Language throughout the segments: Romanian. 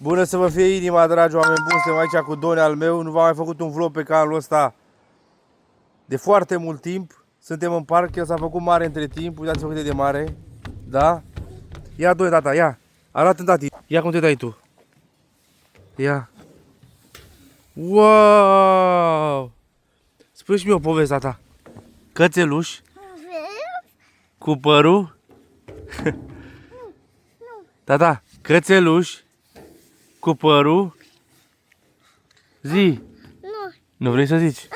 Bună să vă fie inima, dragi oameni buni, suntem aici cu Doni al meu. Nu v-am mai făcut un vlog pe canalul ăsta de foarte mult timp. Suntem în parc, el s-a făcut mare între timp, uitați-vă cât e de mare. Da? Ia, Doni, tata, ia. Arată-mi, tati. Ia cum te dai tu. Ia. Wow! Spune și mie o poveste, tata. Cățeluș? Cu părul? Tata, cățeluș cu părul? Zi. Nu vrei să zici?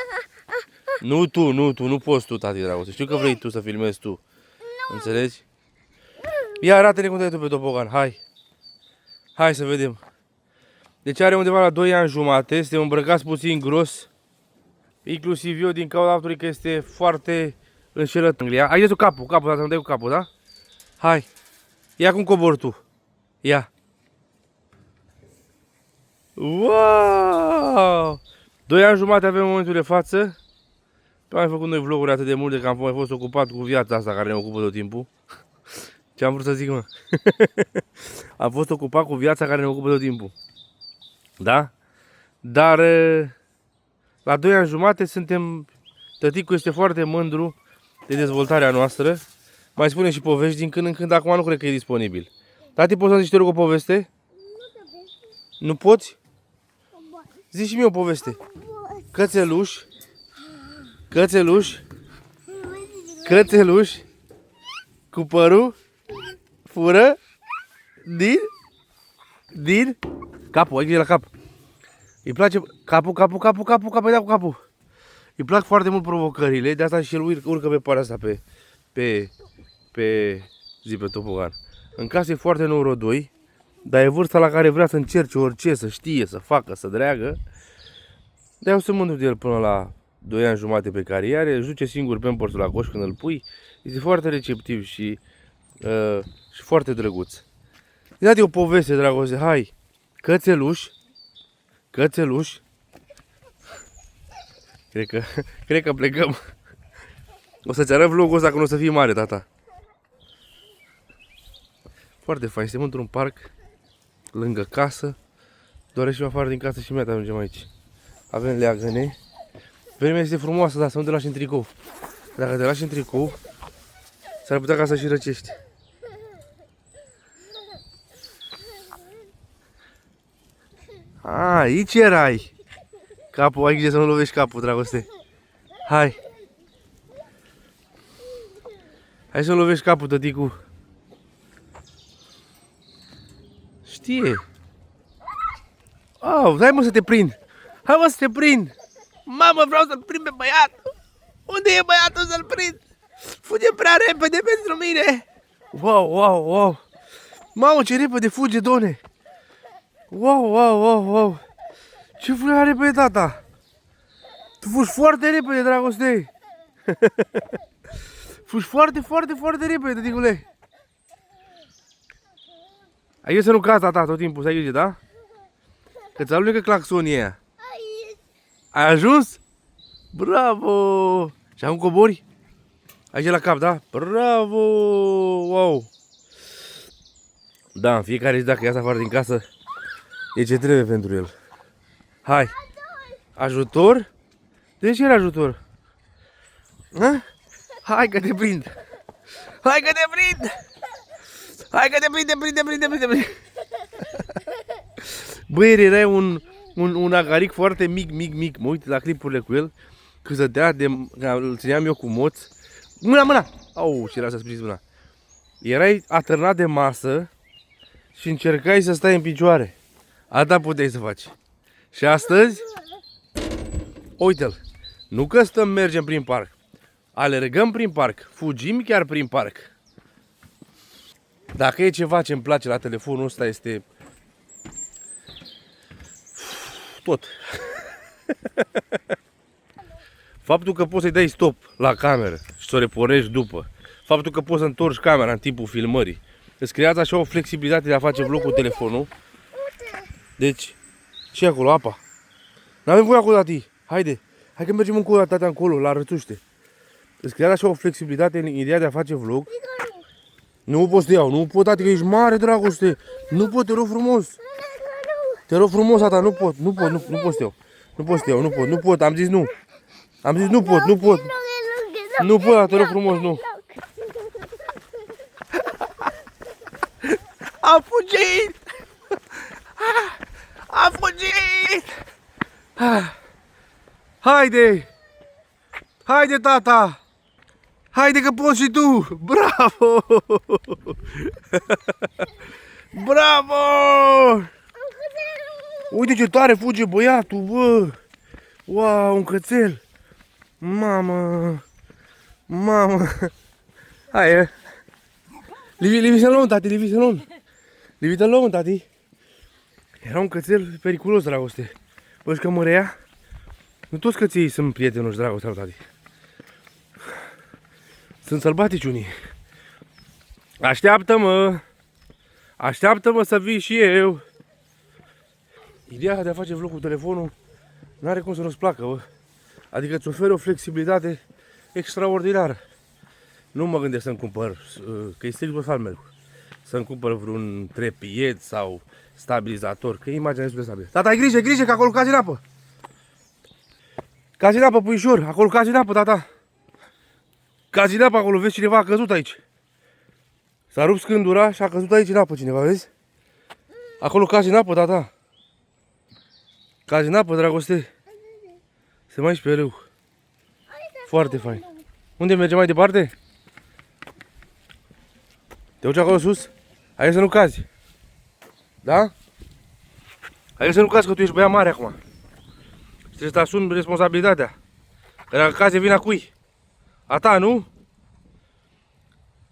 Nu tu, nu poți tu, tati, dragoste. Știu că vrei tu să filmezi tu. Înțelegi? Ia, arată-ne cum te-ai tu pe topogan, hai. Hai să vedem. Deci are undeva la 2 ani jumate, este îmbrăcat puțin gros. Inclusiv eu, din cauza faptului că este foarte înșelător. Hai de tu capul, tata, îmi dai cu capul, da? Hai. Ia cum cobori tu. Ia. Wow! 2 ani jumate avem în momentul de față. Nu am mai făcut noi vloguri atât de multe, că am mai fost ocupat cu viața asta care ne ocupă tot timpul. Ce am vrut să zic, mă? Am fost ocupat cu viața care ne ocupă tot timpul. Da? Dar la 2 ani jumate suntem... Tăticul este foarte mândru de dezvoltarea noastră. Mai spune și povești din când în când, acum nu cred că e disponibil. Tati, poți să zici, te rog, o poveste? Nu poți? Zici și mie o poveste. Cățeluș. Cățeluș. Cățeluș. Cu părul. Fură. Din. Capul, aici e la cap. Îi place capul, îi dau cu capul. Îi plac foarte mult provocările, de asta și el urcă pe partea asta pe topogan. În casă e foarte nourodoi, dar e vârsta la care vrea să încerce orice, să știe, să facă, să dreagă. Dar eu sunt mândru de el până la 2 ani jumate pe care are, își duce singur pampersul la coș când îl pui. Este foarte receptiv și foarte drăguț. Ia-te o poveste, dragoste, hai! Cățeluș. Cățeluș. Cred că plecăm. O să-ți arăt vlogul ăsta când o să fii mare, tata. Foarte fain, suntem într-un parc lângă casă. Doar ieșim afară din casă și imediat ajungem aici. Avem leagăne. Vremea este frumoasă, dar să nu te lași în tricou. Dacă te lași în tricou, s-ar putea ca să și răcești. Aici erai. Capul, ai grijă să nu lovești capul, dragoste. Hai. Hai să nu lovești capul, tăticu. Știe. Oh, hai mă să te prind. Hai mă să te prind. Mamă, vreau să-l prind pe băiat. Unde e băiatul să-l prind? Fuge prea repede pentru mine. Wow. Mamă, ce repede fuge, Done. Wow. Ce fuge repede, tata. Tu fugi foarte repede, dragoste. Fugi foarte repede, tăticule. Ai grijă să nu cazi, tata, tot timpul, să ai grijă, da? Că ți alunecă claxonii aia. Ai ajuns? Bravo! Și acum cobori? Aici la cap, da? Bravo! Wow! Da, în fiecare zi dacă iasă afară din casă, e ce trebuie pentru el. Hai! Ajutor? De ce era ajutor? Ha? Hai că te prind! Hai că te prind! Hai că te prinde! Băi, era un agaric foarte mic. Mă uit la clipurile cu el. Că zădea îl țineam eu cu moț. Mâna! Au, ce era să spriți mâna. Erai atârnat de masă și încercai să stai în picioare. Asta puteai să faci. Și astăzi, uite-l. Nu că mergem prin parc. Alergăm prin parc. Fugim chiar prin parc. Dacă e ceva ce îmi place la telefonul ăsta este tot. Faptul că poți să-i dai stop la cameră și să o repornești după. Faptul că poți să întorci camera în timpul filmării. Îți creează așa o flexibilitate de a face vlog cu telefonul. Deci, ce e acolo? Apa. N-avem voie acolo, tati. Haide. Hai că mergem încolo, tata, încolo, la rățuște. Îți creează așa o flexibilitate în ideea de a face vlog. Nu pot să te iau, nu pot, tati, că ești mare, dragoste. Nu pot, te rog frumos. Te rog frumos, tata, nu pot să iau. Nu pot să iau, nu pot, am zis nu. Am zis nu pot. Nu pot, te rog frumos, nu. Am fugit! Am fugit! Haide! Haide, tata! Haide că poți și tu! Bravo! Bravo! Uite ce tare fuge băiatul, bă! Wow, un cățel! Mamă! Mamă! Hai, leave it alone, tati, leave it alone! Leave it alone, tati! Era un cățel periculos, dragoste. Văd că mă rea? Nu toți căței sunt prietenoși, dragoste, tati. Sunt sălbatici unii. Așteaptă-mă! Așteaptă-mă să vii și eu! Ideea de a face vlog cu telefonul n-are cum să nu-ți placă, bă. Adică îți oferă o flexibilitate extraordinară. Nu mă gândesc să-mi cumpăr, că e strict pe meu, să-mi cumpăr vreun trepied sau stabilizator, că imaginea este destul de stabilă. Tata, ai grijă că acolo cazi în apă! Cazi în apă, puișor, acolo cazi în apă, tata! Cazi în apă acolo, vezi cineva a căzut aici. S-a rupt scândura și a căzut aici în apă cineva, vezi? Acolo cazi în apă, tata! Cazi în apă, dragoste! Se mai pe râu. Foarte fain. Unde mergem mai departe? Te duci acolo sus? Hai să nu cazi. Da? Hai să nu cazi că tu ești băiat mare acum. Și trebuie să te asumi responsabilitatea. Că dacă cazi e vina cui? A ta, nu?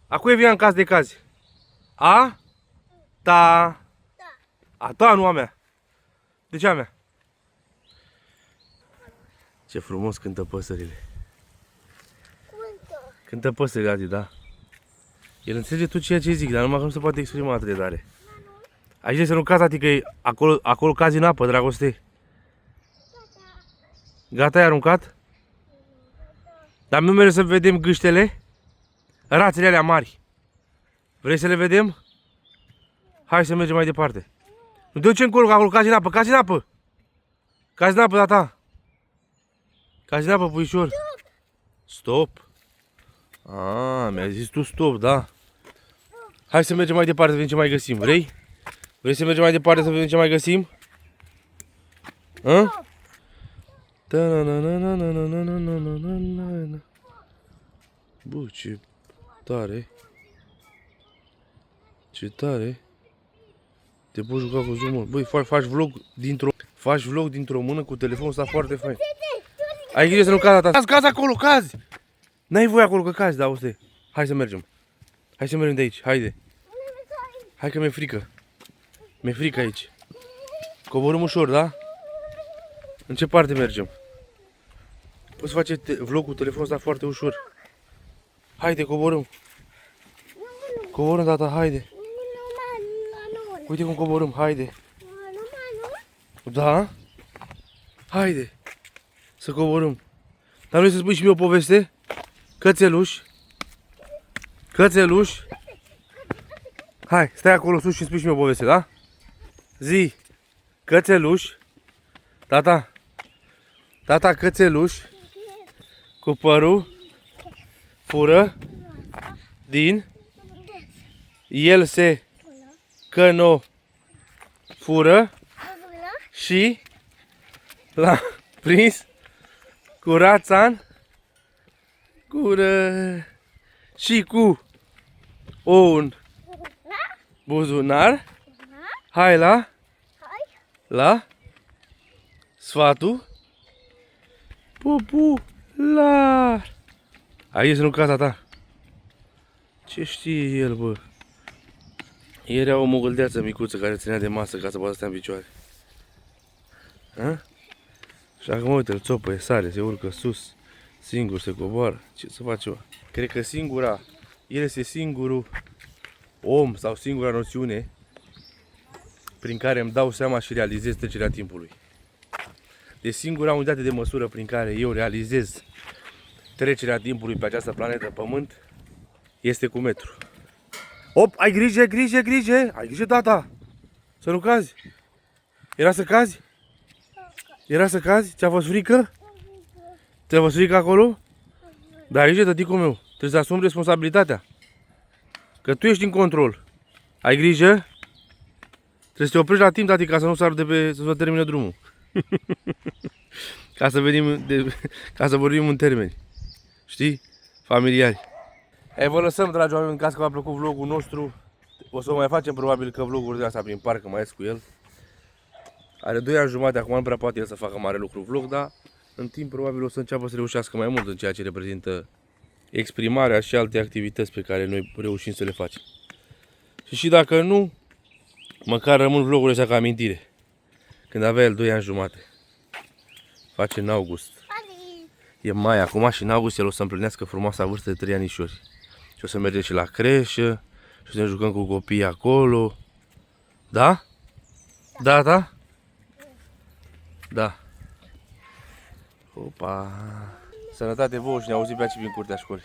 A cui e vina în caz de cazi? A? Ta. A ta, nu a mea. De ce a mea? Ce frumos cântă păsările. Cântă păsările, Adi, da? El înțelege tot ceea ce zic, dar numai că nu se poate exprima atât de tare. Aici să nu cazi, Adi, că acolo cazi în apă, dragoste. Gata, ai aruncat? Dar nu mereu să vedem gâștele? Rațele alea mari. Vrei să le vedem? Hai să mergem mai departe. Nu te duce încolo, că acolo cazi în apă, cazi în apă! Cazi în apă, tata! Cazi în apă, puișor! Stop! Ah, mi-a zis tu stop, da? Hai să mergem mai departe să vedem ce mai găsim, vrei? Vrei să mergem mai departe să vedem ce mai găsim? Hă? Bă, ce tare! Ce tare! Te poți juca cu zoom-ul. Băi, faci vlog dintr-o mână cu telefonul ăsta foarte fain. Ai grijă să nu cazi, tata. Cazi acolo, cazi! N-ai voie acolo că cazi, da, uite. Hai să mergem. Hai să mergem de aici, haide. Hai că mi-e frică. Mi-e frică aici. Coborâm ușor, da? În ce parte mergem? Poți face vlog cu telefonul ăsta foarte ușor. Haide, coborâm. Coborâm, tata, haide. Uite cum coborâm, haide. Da? Haide. Să coborâm. Dar vrei să spui și mie o poveste? Cățeluș. Cățeluș. Hai, stai acolo sus și spui și mie o poveste, da? Zi. Cățeluș. Tata. Tata, cățeluș. Cu părul. Fură. Din. El se. Că nu. Fură. Și. L-a prins. Cu rața în gură și cu un buzunar. Hai la sfatul popular. Aici nu casa ta. Ce știe el, bă? Ieri era o mogâldeață micuță care ținea de masă ca să poată stea în picioare. Ha? Și acum uite, îl țopăie, sare, se urcă sus, singur se coboară. Ce să face, bă? Cred că el este singurul om sau singura noțiune prin care îmi dau seama și realizez trecerea timpului. De singura unitate de măsură prin care eu realizez trecerea timpului pe această planetă Pământ este cu metru. Op, ai grijă, ai grijă, tata! Să nu cazi! Era să cazi? Era să cazi? Ți-a fost frică? Ți-a fost frică acolo? Da, aici e tăticul meu. Trebuie să asumi responsabilitatea. Că tu ești în control. Ai grijă? Trebuie să te oprești la timp, tati, ca să nu sară de pe... să termine drumul. Ca să venim ca să vorbim în termeni. Știi? Familiari. Ei, vă lăsăm, dragi oameni, în caz că v-a plăcut vlogul nostru. O să mai facem probabil că vloguri de asta prin parc, că mai ies cu el. Are 2 ani jumate, acum nu prea poate el să facă mare lucru vlog, dar în timp probabil o să înceapă să reușească mai mult în ceea ce reprezintă exprimarea și alte activități pe care noi reușim să le facem. Și dacă nu, măcar rămân vlogurile astea ca amintire. Când avea el 2 ani jumate. Face în august. E mai acum și în august el o să împlinească frumoasa vârstă de 3 anișori. Și o să mergem și la creșă, și o să ne jucăm cu copiii acolo. Da? Da, da? Da. Opa! Sănătate vouă și ne auzim pe aici prin curtea școlii.